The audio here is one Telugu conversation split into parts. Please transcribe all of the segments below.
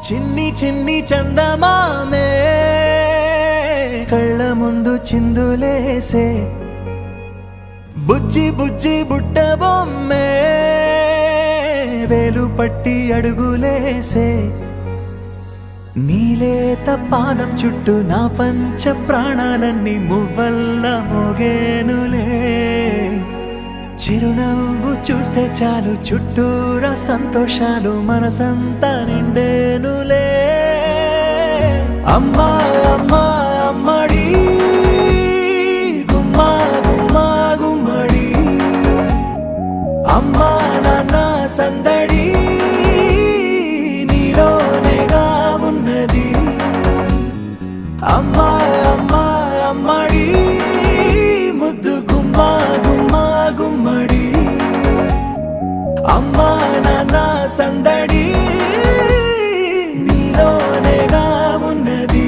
చిన్ని చిన్ని చందమామే కళ్ళ ముందు చిందులేసే బుజ్జి బుజ్జి బుట్ట బొమ్మే వేలు పట్టి అడుగులేసే నీలేత పానం చుట్టూ నా పంచ ప్రాణాలన్నీ మువ్వల్ల మోగేనులే చిరునవ్వు చూస్తే చాలు చుట్టూరా సంతోషాలు మనసంతా నిండేనులే అమ్మా అమ్మా అమ్మడి గుమ్మా గుమ్మా గుమ్మడి అమ్మా నాన్న సందడి నీలోనేగా ఉన్నది అమ్మా అమ్మా అమ్మడి ముద్దు గుమ్మా గుమ్మా గుమ్మడి అమ్మా నాన్న సందడి నీలోనేగా ఉన్నది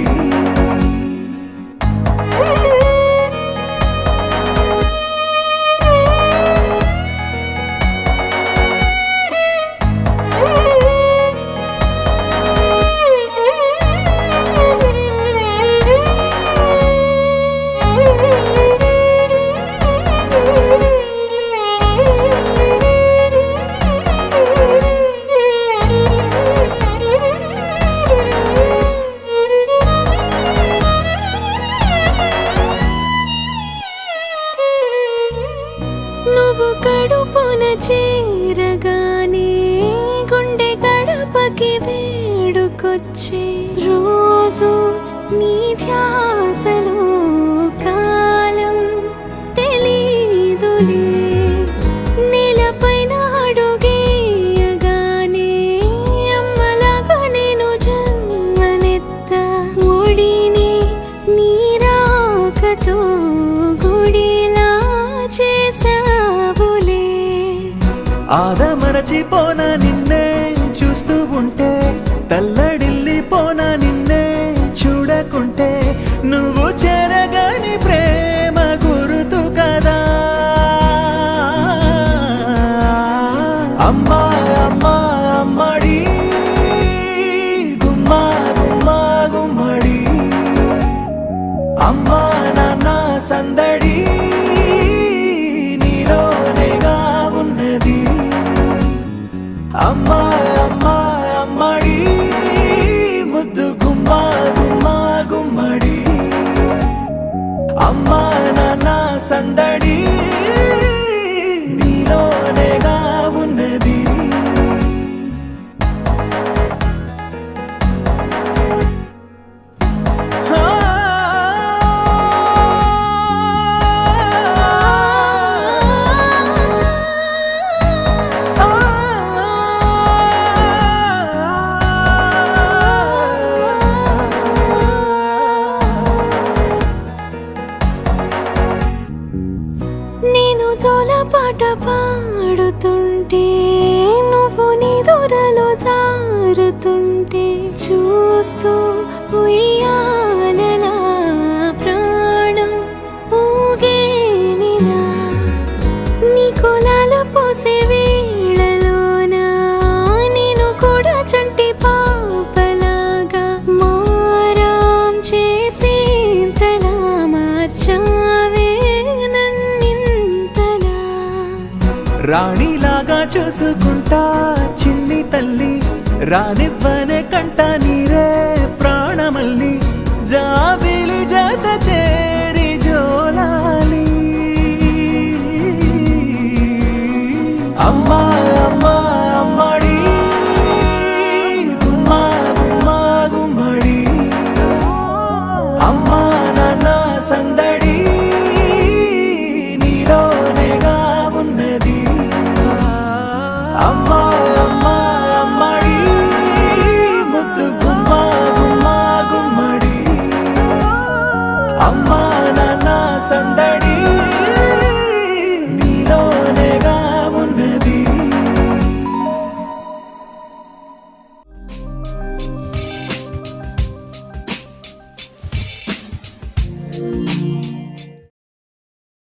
నువ్వు కడుపున చేరగానే గుండె గడపకి వేడుకొచ్చే రోజు నీ ధ్యాసలో కాలం తెలీదులే నేలపైన అడుగేయగానే అమ్మలాగా నేను జన్మనెత్త ఒడిని నీ రాకతో గుడిలా చేసావులే ఆదమరచిపోనా నిన్నే చూస్తూ ఉంటే తల్లడిల్లిపోనా నిన్నే చూడకుంటే నువ్వు చెరగని ప్రేమ గురుతు కదా అమ్మా అమ్మా అమ్మడి గుమ్మా గుమ్మా గుమ్మడి అమ్మా నాన్న సందడి నీలోనేగా ఉన్నది అమ్మా అమ్మా అమ్మడి ముద్దు గుమ్మా గుమ్మా గుమ్మడి అమ్మా నాన్న సందడి నీలోనేగా ఉన్నది నేను జోలపాట పాడుతుంటే నువ్వు నిదురలో జారుతుంటే చూస్తూ ఉయ్యాలలా ప్రాణం ఊగేనిలా నీ కులాల పోసే వేళలోన నేను కూడా చంటి పాపలాగా మారాం చేసేంతలా మార్చావే రాణిలాగా చూసుకుంటా చిన్ని తల్లి రానివ్వనే కంట నీరే ప్రాణమల్లి జాబిలి జత చేరి జోలాలి అమ్మా అమ్మా అమ్మడి గుమ్మా గుమ్మా గుమ్మడి అమ్మా నాన్న సందడి నీలోనేగా ఉన్నది అమ్మా అమ్మా అమ్మడి ముద్దు గుమ్మా గుమ్మా గుమ్మడి అమ్మా నాన్న సందడి